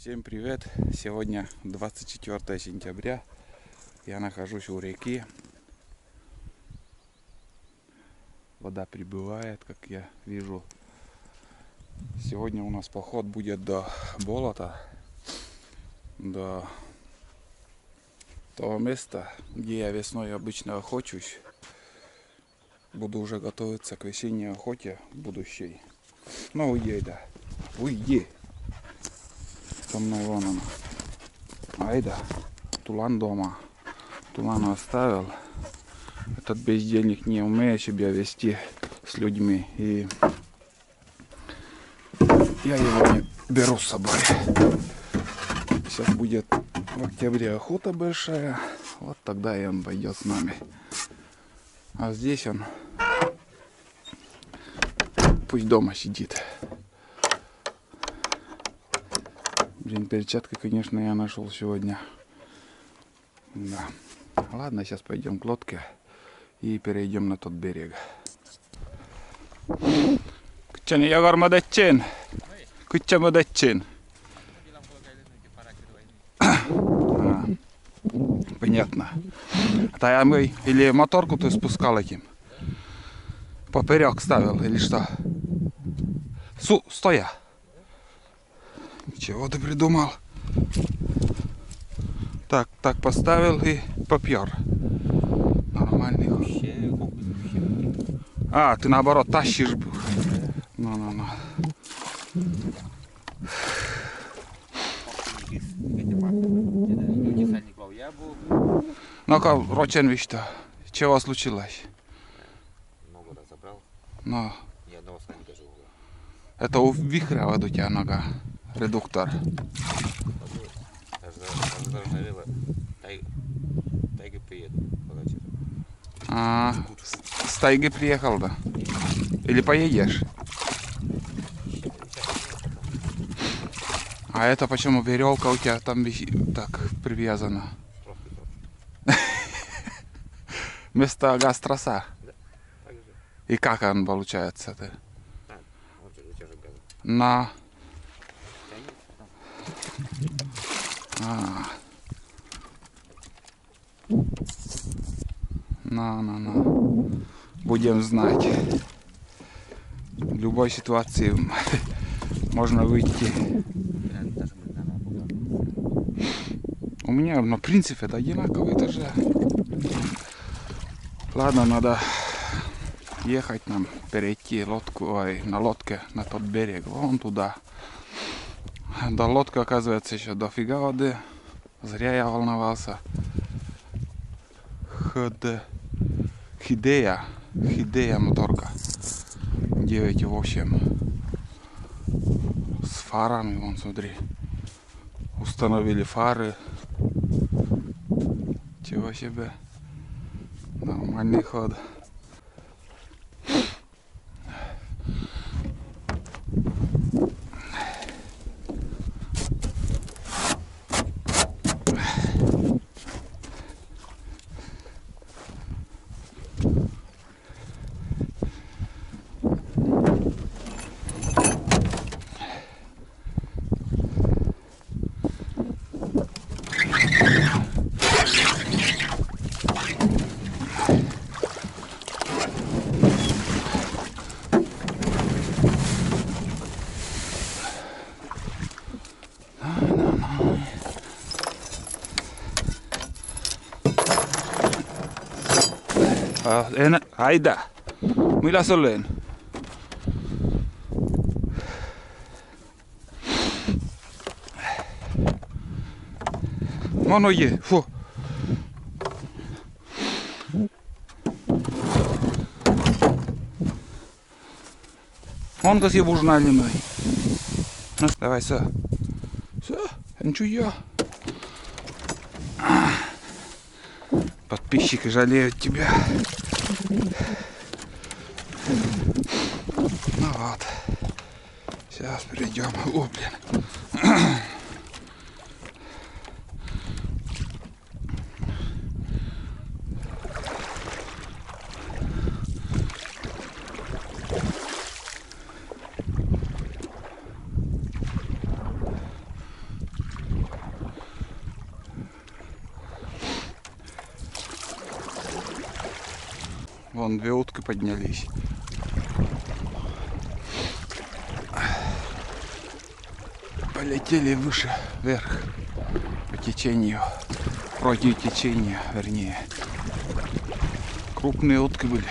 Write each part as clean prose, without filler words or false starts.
Всем привет! Сегодня 24 сентября. Я нахожусь у реки. Вода прибывает, как я вижу. Сегодня у нас поход будет до болота, до того места, где я весной обычно охочусь. Буду уже готовиться к весенней охоте будущей. Ну, уйди, да. Уйди. Со мной вон она. Айда. Тулан дома. Тулан оставил. Этот бездельник не умеет себя вести с людьми. И я его не беру с собой. Сейчас будет в октябре охота большая. Вот тогда и он пойдет с нами. А здесь он пусть дома сидит. Блин, перчатки, конечно, я нашел сегодня. Да. Ладно, сейчас пойдем к лодке и перейдем на тот берег. Кучане ягар мадачен. Куча мадачен. Понятно. Это мы или моторку ты спускал этим? Поперек ставил или что? Стоя. Чего ты придумал? Так поставил и попер. Нормальный. А, ты наоборот тащишь. Ну. Ну-ка, Рочен, что? Чего случилось? Ногу разобрал. Ну. Ни одного сна не даже. Это у вихря вот у тебя нога. Редуктор. Тайга приеду. С тайги приехал, да? Или поедешь? А это почему веревка у тебя там так привязана? Вместо газ-троса? И как он получается? На. На. Будем знать. В любой ситуации можно выйти. У меня, в принципе, это одинаковые тоже. Ладно, надо ехать нам, перейти на лодке на тот берег, вон туда. До лодки, оказывается, еще дофига воды. Зря я волновался. Хидея моторка 9,8 с фарами, вон смотри, установили фары. Чего себе, нормальный ход. Айда, millä olen? Моноє, фу. Он как его журналиной. Давай, все, ничего. Подписчики жалеют тебя. Ну вот. Сейчас перейдем. О, блин. Вон 2 утки поднялись. Полетели выше, вверх, по течению, против течения, вернее. Крупные утки были.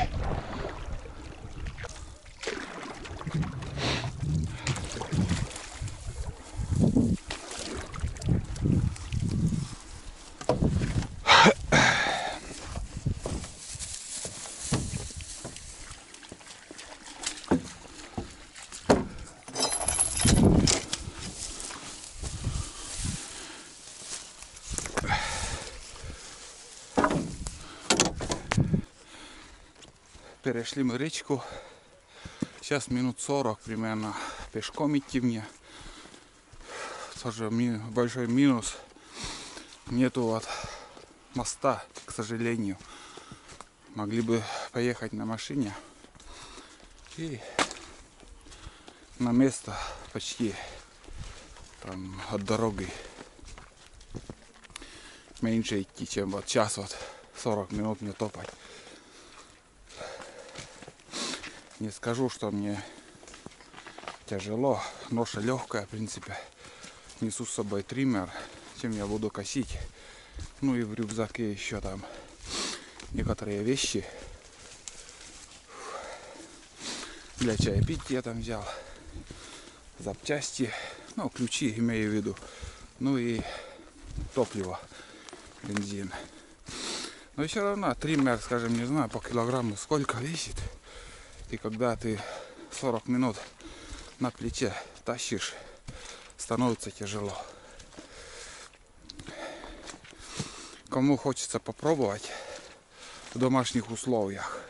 Перешли мы речку. Сейчас минут 40 примерно пешком идти мне. Тоже большой минус. Нету вот моста, к сожалению. Могли бы поехать на машине. И на место почти там от дороги меньше идти, чем вот час, вот 40 минут мне топать. Не скажу, что мне тяжело, ноша легкая, в принципе. Несу с собой триммер, чем я буду косить. Ну и в рюкзаке еще там некоторые вещи. Для чаепития там взял. Запчасти, ну ключи имею в виду. Ну и топливо, бензин. Но все равно триммер, скажем, не знаю, по килограмму сколько весит. И когда ты 40 минут на плече тащишь, становится тяжело. Кому хочется попробовать в домашних условиях,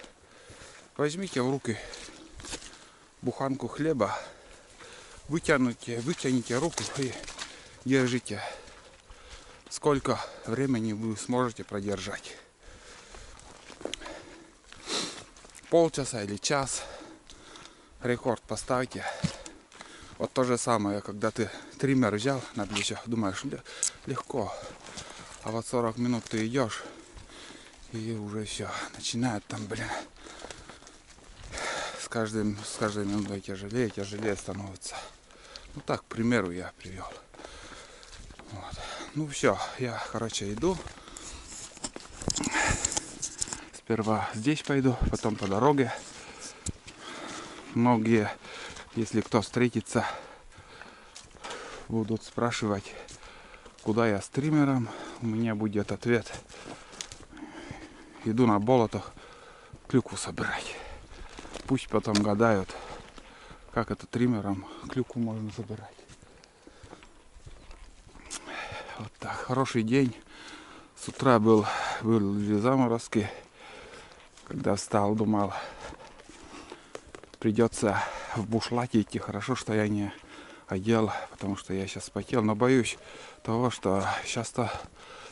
возьмите в руки буханку хлеба, вытяните руку и держите. Сколько времени вы сможете продержать? Полчаса или час. Рекорд поставьте. Вот то же самое, когда ты триммер взял на плечо, думаешь, легко. А вот 40 минут ты идешь, и уже все. Начинает там, с каждой минутой тяжелее становится. Ну так, к примеру, я привел. Вот. Ну все, я, иду. Сперва здесь пойду, потом по дороге. Многие, если кто встретится, будут спрашивать, куда я с триммером. У меня будет ответ: иду на болото клюкву собирать. Пусть потом гадают, как это триммером клюкву можно собирать. Вот так, хороший день. С утра были заморозки. Когда встал, думал, придется в бушлате идти. Хорошо, что я не одел, потому что я сейчас спотел. Но боюсь того, что сейчас-то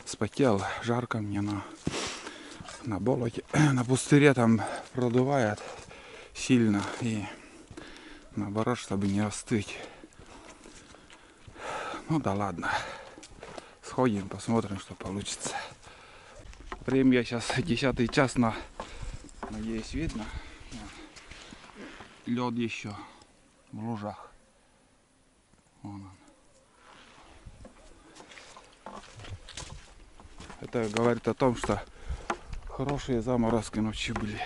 спотел. Жарко мне на болоте, на пустыре там продувает сильно. И наоборот, чтобы не остыть. Ну да ладно. Сходим, посмотрим, что получится. Время сейчас 10 час, надеюсь, видно. Лед еще в лужах. Вон он. Это говорит о том, что хорошие заморозки ночью были.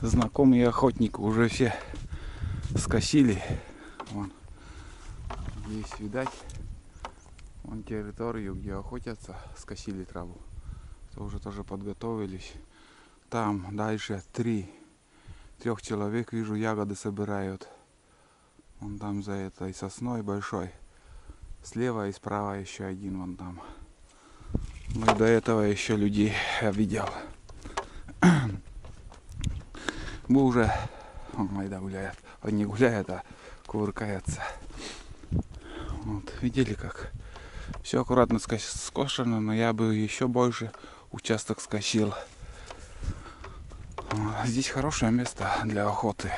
Знакомые охотники уже все скосили. Вон. Здесь видать. Вон территорию, где охотятся, скосили траву. То уже тоже подготовились. Там дальше 3 человек, вижу, ягоды собирают. Вон там за этой сосной большой. Слева и справа еще один вон там. Ну и до этого еще людей я видел. Мы уже... Майда гуляет. Он не гуляет, а кувыркается. Вот, видели, как все аккуратно скошено, но я бы еще больше участок скосил. Здесь хорошее место для охоты.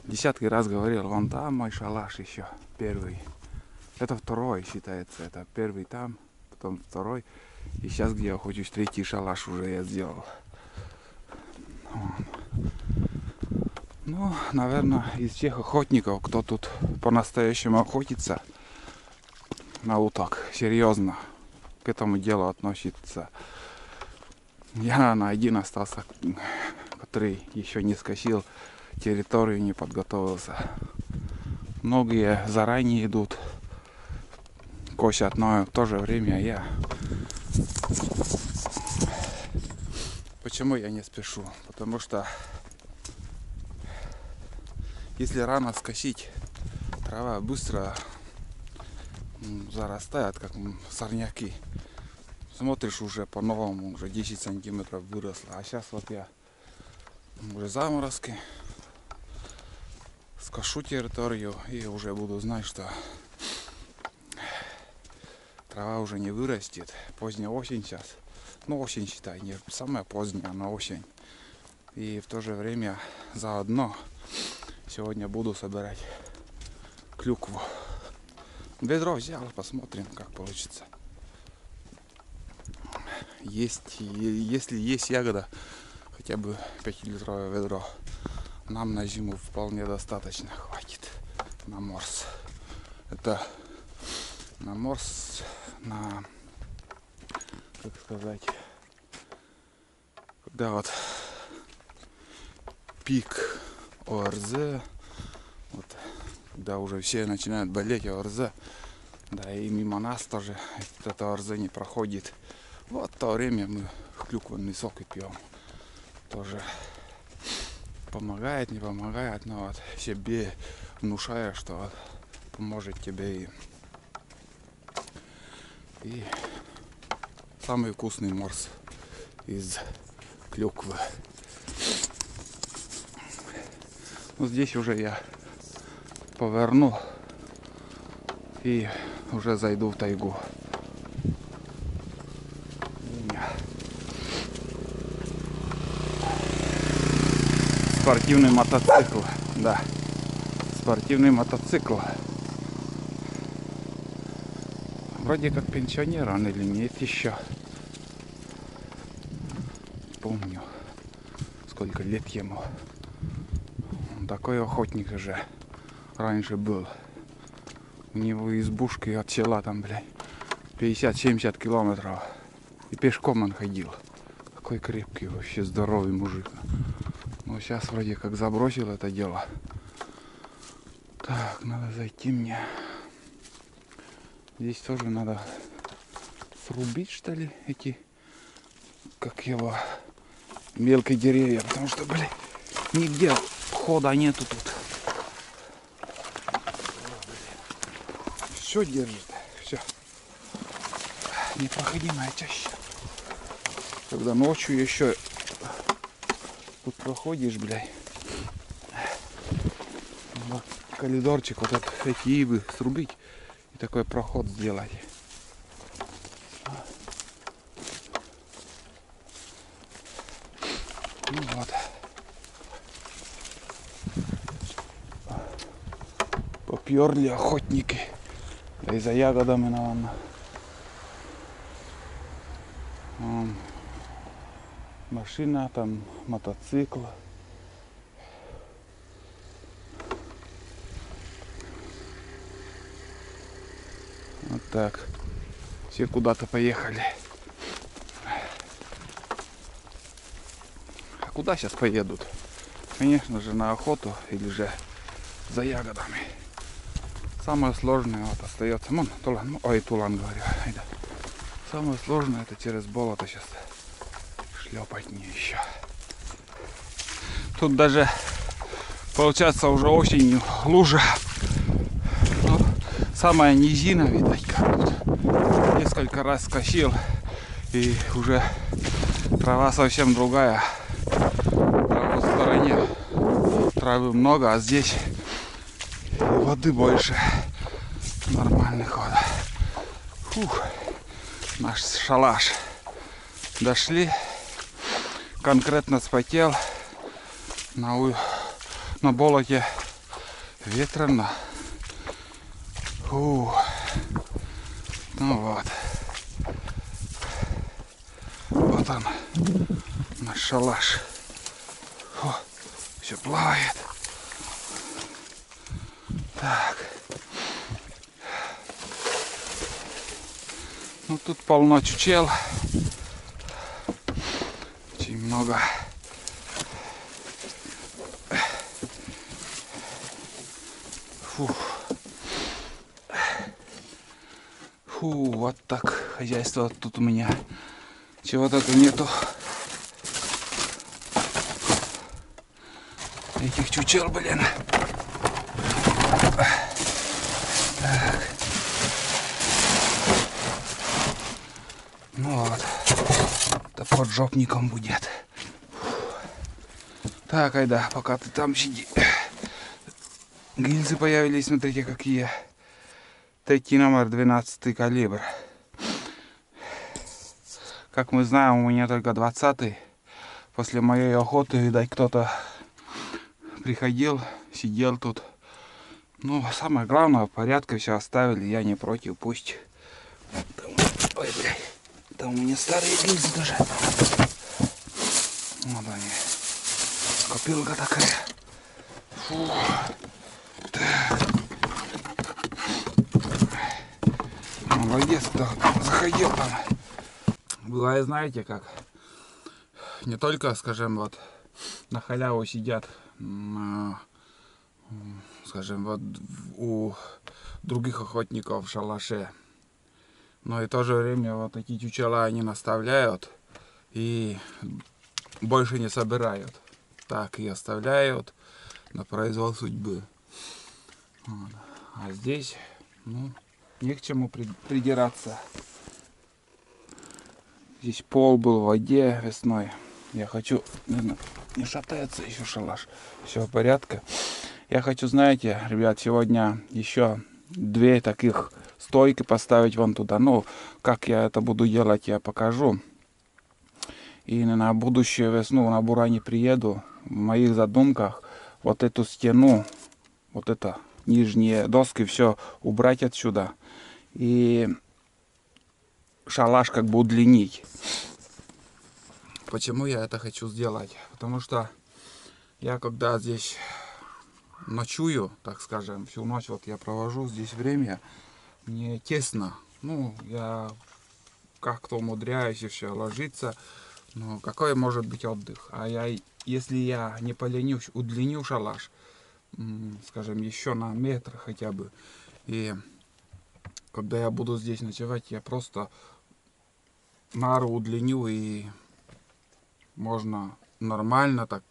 Десятки раз говорил, вон там мой шалаш еще, первый. Это второй считается, это первый там, потом второй. И сейчас, где я охочусь, третий шалаш уже я сделал. Ну, наверное, из тех охотников, кто тут по-настоящему охотится на уток, серьезно к этому делу относится. Я, наверное, один остался, который еще не скосил территорию, не подготовился. Многие заранее идут, косят, но в то же время я... Почему я не спешу? Потому что если рано скосить, трава быстро зарастает, как сорняки. Смотришь, уже по-новому, уже 10 сантиметров выросло. А сейчас вот я уже заморозки, скошу территорию и уже буду знать, что трава уже не вырастет. Поздняя осень сейчас. Ну, осень, считай, не самая поздняя, но осень. И в то же время заодно сегодня буду собирать клюкву. Ведро взял, посмотрим, как получится. Если есть ягода, хотя бы 5-литровое ведро, нам на зиму вполне достаточно хватит на морс. Это на морс, на, как сказать, когда вот пик ОРЗ, вот, когда уже все начинают болеть ОРЗ, да, и мимо нас тоже это ОРЗ не проходит. Вот в то время мы клюквенный сок и пьем. Тоже помогает, не помогает, но вот себе внушая, что вот поможет тебе и самый вкусный морс из клюквы. Вот здесь уже я поверну и уже зайду в тайгу. Спортивный мотоцикл, да, спортивный мотоцикл. Вроде как пенсионер он или нет еще. Помню, сколько лет ему. Он такой охотник уже раньше был. У него избушки от села там, блядь, 50-70 километров. И пешком он ходил. Такой крепкий, вообще здоровый мужик. Но сейчас вроде как забросил это дело. Так, надо зайти мне. Здесь тоже надо срубить, что ли, эти, как его, мелкие деревья. Потому что, блин, нигде хода нету тут. Все держит, все. Непроходимая чаще. Когда ночью еще тут проходишь, блядь. Коридорчик, вот эти ивы срубить и такой проход сделать. Ну вот. Поперли охотники. Да и за ягодами, наверное. Машина, там мотоцикл. Вот так. Все куда-то поехали. А куда сейчас поедут? Конечно же, на охоту или же за ягодами. Самое сложное вот остается. Тулан, ой, Тулан говорю. Самое сложное это через болото сейчас шлепать мне еще. Тут даже получается уже осенью лужа. Ну, самая низина, видать, как тут. Несколько раз скосил и уже трава совсем другая. Там в стороне травы много, а здесь воды больше. Нормальный ход. Фух. Наш шалаш. Дошли. Конкретно спотел. На болоте ветрено. Ну вот. Вот он, наш шалаш. О, все плавает. Так. Ну тут полно чучел. Очень много. Фух. Фу, вот так хозяйство тут у меня. Чего только нету. Этих чучел, блин. Так. Ну вот. Это поджопником будет. Так, айда, пока ты там сиди. Гильзы появились, смотрите, какие. Третий номер, 12 калибр. Как мы знаем, у меня только 20-й. После моей охоты, видать, кто-то приходил, сидел тут. Ну, самое главное, в порядке все оставили, я не против, пусть. Там, ой, блядь, там у меня старые гильзы даже. Вот они. Копилка такая. Фу. Так. Молодец, кто заходил там. Бывает, знаете, как не только, скажем, вот на халяву сидят, скажем, вот у других охотников в шалаше, но и в то же время вот такие чучела они наставляют и больше не собирают. Так и оставляют на произвол судьбы. Вот. А здесь, ну, не к чему придираться. Здесь пол был в воде весной. Я хочу, не шатается еще шалаш. Все в порядке. Я хочу, знаете, ребят, сегодня еще 2 таких стойки поставить вон туда. Ну, как я это буду делать, я покажу. И на будущую весну на Буране приеду. В моих задумках вот эту стену, вот это нижние доски, все убрать отсюда. И шалаш как бы удлинить. Почему я это хочу сделать? Потому что я когда здесь ночую, так скажем, всю ночь вот я провожу здесь время, мне тесно. Ну, я как-то умудряюсь еще ложиться. Но какой может быть отдых? А если я не поленюсь, удлиню шалаш, скажем, еще на метр хотя бы. И когда я буду здесь ночевать, я просто нару удлиню, и можно нормально так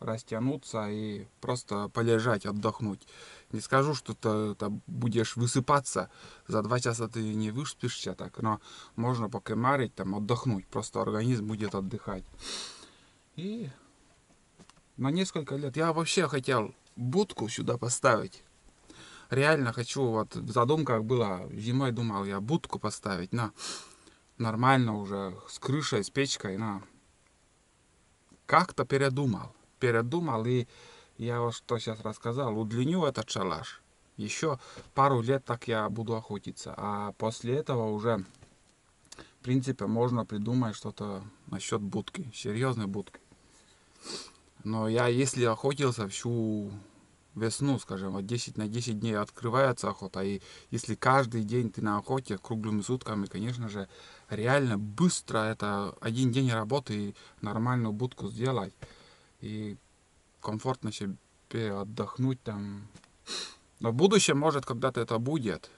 растянуться и просто полежать, отдохнуть. Не скажу, что ты будешь высыпаться, за 2 часа ты не выспишься так, но можно покемарить, там, отдохнуть, просто организм будет отдыхать. И на несколько лет я вообще хотел будку сюда поставить. Реально хочу, вот в задумках было, зимой думал я будку поставить, на нормально уже, с крышей, с печкой, на. Как-то передумал, и я вот что сейчас рассказал, удлиню этот шалаш. Еще пару лет так я буду охотиться, а после этого уже, в принципе, можно придумать что-то насчет будки, серьезной будки. Но я, если охотился всю весну, скажем, вот 10 на 10 дней открывается охота, и если каждый день ты на охоте круглыми сутками, конечно же, реально быстро это 1 день работы и нормальную будку сделать, и комфортно себе отдохнуть там. Но в будущем, может, когда-то это будет,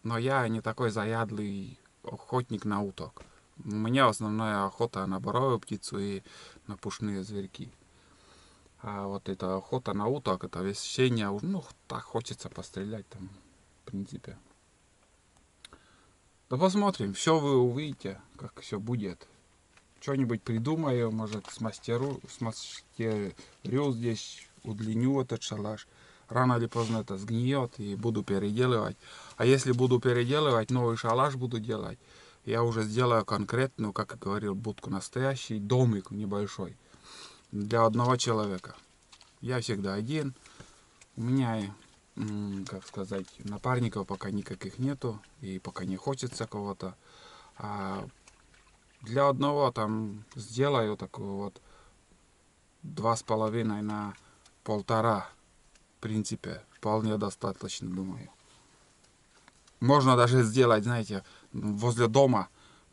но я не такой заядлый охотник на уток. У меня основная охота на боровую птицу и на пушные зверьки. А вот эта охота на уток, это весеннее, ну, так хочется пострелять там, в принципе. Да посмотрим, все вы увидите, как все будет. Что-нибудь придумаю, может, смастерю здесь, удлиню этот шалаш. Рано или поздно это сгниет и буду переделывать. А если буду переделывать, новый шалаш буду делать, я уже сделаю конкретную, как я говорил, будку, настоящий домик небольшой для одного человека. Я всегда один. У меня, как сказать, напарников пока никаких нету. И пока не хочется кого-то. А для одного там сделаю такую вот 2,5 на 1,5. В принципе, вполне достаточно, думаю. Можно даже сделать, знаете, возле дома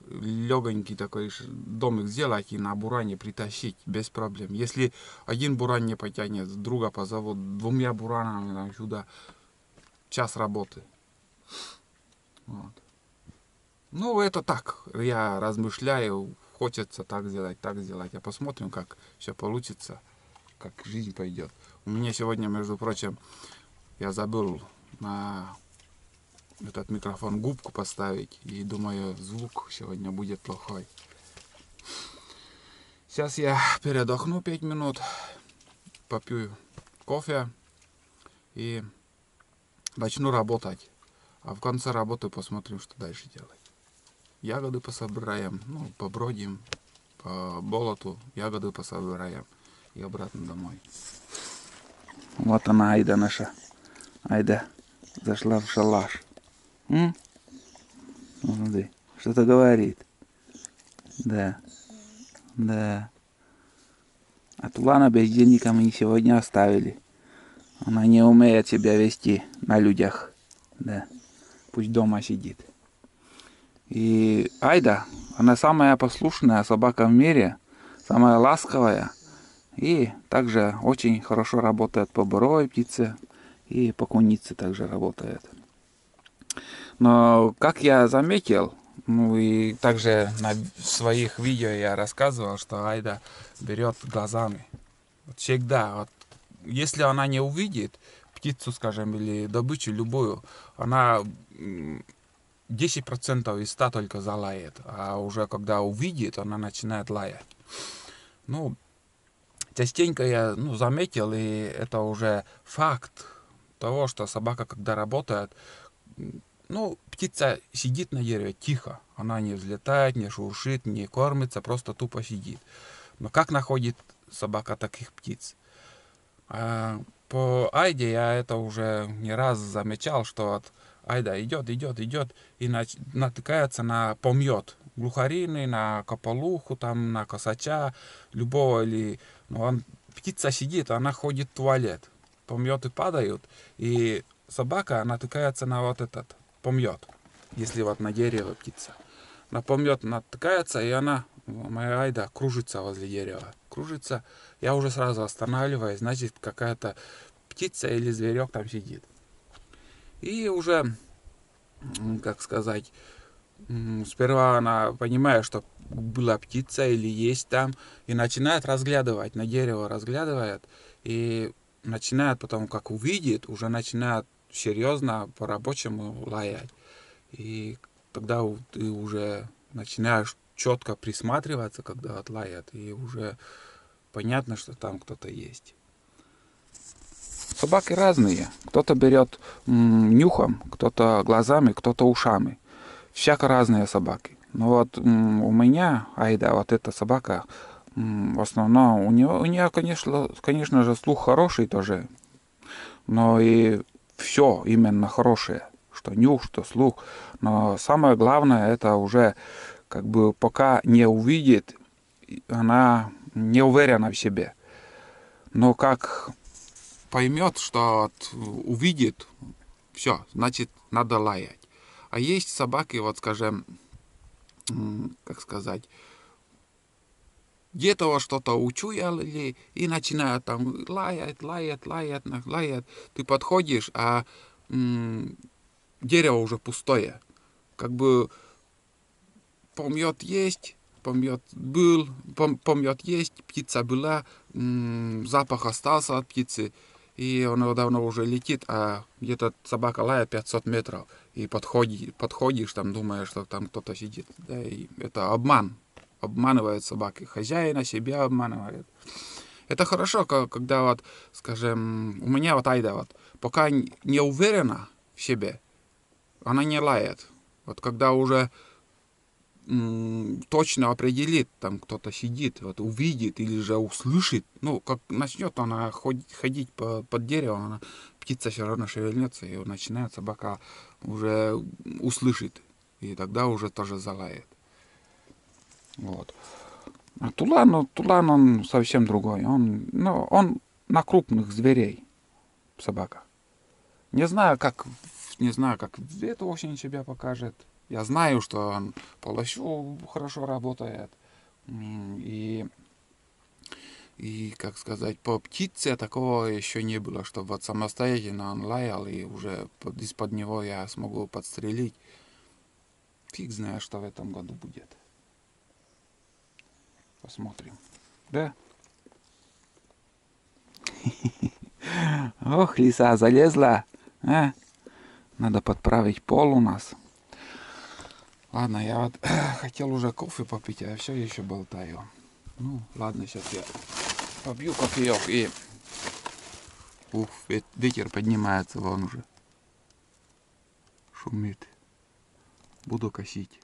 легонький такой домик сделать и на буране притащить без проблем. Если один буран не потянет, друга позовут 2 буранами там, сюда. Час работы. Вот. Ну, это так. Я размышляю. Хочется так сделать, так сделать. А посмотрим, как все получится, как жизнь пойдет. У меня сегодня, между прочим, я забыл на этот микрофон губку поставить. И думаю, звук сегодня будет плохой. Сейчас я передохну 5 минут, попью кофе и начну работать. А в конце работы посмотрим, что дальше делать. Ягоды пособираем, ну, побродим по болоту, ягоды пособираем и обратно домой. Вот она, Айда наша. Айда зашла в шалаш. Смотри, что-то говорит. Да, да. А Тулана бездельника мы сегодня оставили. Она не умеет себя вести на людях. Да, пусть дома сидит. И Айда, она самая послушная собака в мире, самая ласковая. И также очень хорошо работает по боровой птице и по кунице также работает. Но как я заметил, ну и также на своих видео я рассказывал, что Айда берет глазами. Вот всегда. Вот, если она не увидит птицу, скажем, или добычу любую, она 10% из 100 только залает, а уже когда увидит, она начинает лаять. Ну, частенько я заметил, и это уже факт того, что собака, когда работает, птица сидит на дереве тихо, она не взлетает, не шуршит, не кормится, просто тупо сидит. Но как находит собака таких птиц? По Айде я это уже не раз замечал, что вот Айда идет и натыкается на помет глухарины, на кополуху, там, на косача, любого или... птица сидит, она ходит в туалет. Пометы падают, и собака натыкается на вот этот помет, если вот на дерево птица. На помет натыкается, и она, моя Айда, кружится возле дерева. Кружится, я уже сразу останавливаюсь, значит, какая-то птица или зверек там сидит. И уже, как сказать, сперва она понимает, что была птица или есть там, и начинает разглядывать, на дерево разглядывает, и начинает потом, как увидит, уже начинает серьезно по-рабочему лаять. И тогда ты уже начинаешь четко присматриваться, когда отлает, и уже понятно, что там кто-то есть. Собаки разные. Кто-то берет нюхом, кто-то глазами, кто-то ушами. Всяко разные собаки. Но вот у меня, Айда, вот эта собака, в основном, у нее, конечно же, слух хороший тоже, но и все именно хорошее, что нюх, что слух. Но самое главное, это уже как бы пока не увидит, она не уверена в себе. Но как поймет, что увидит, все, значит, надо лаять. А есть собаки, вот скажем, как сказать, где-то вот что-то учуяли и начинают там лаять. Ты подходишь, а дерево уже пустое. Как бы помет есть, помет был, помет есть, птица была, запах остался от птицы, и она давно уже летит, а где-то собака лает 500 метров, и подходишь, там думаешь, что там кто-то сидит. Да, и это обман. Обманывают собаки. Хозяина себя обманывает. Это хорошо, когда вот, скажем, у меня вот Айда вот, пока не уверена в себе, она не лает. Вот когда уже точно определит, там кто-то сидит, вот увидит или же услышит, как начнет она ходить под деревом, она, птица все равно шевельнется, и начинает собака уже услышит, и тогда уже тоже залает. Вот. А тулан он совсем другой. Он на крупных зверей собака. Не знаю, как это очень себя покажет. Я знаю, что он по лощу хорошо работает. И, как сказать, по птице такого еще не было, что вот самостоятельно он лаял, и уже из-под него я смогу подстрелить. Фиг знает, что в этом году будет. Посмотрим. Да? Ох, лиса залезла. А? Надо подправить пол у нас. Ладно, я вот хотел уже кофе попить, а все еще болтаю. Ну, ладно, сейчас я попью кофеек и... Ух, ветер поднимается, вон уже. Шумит. Буду косить.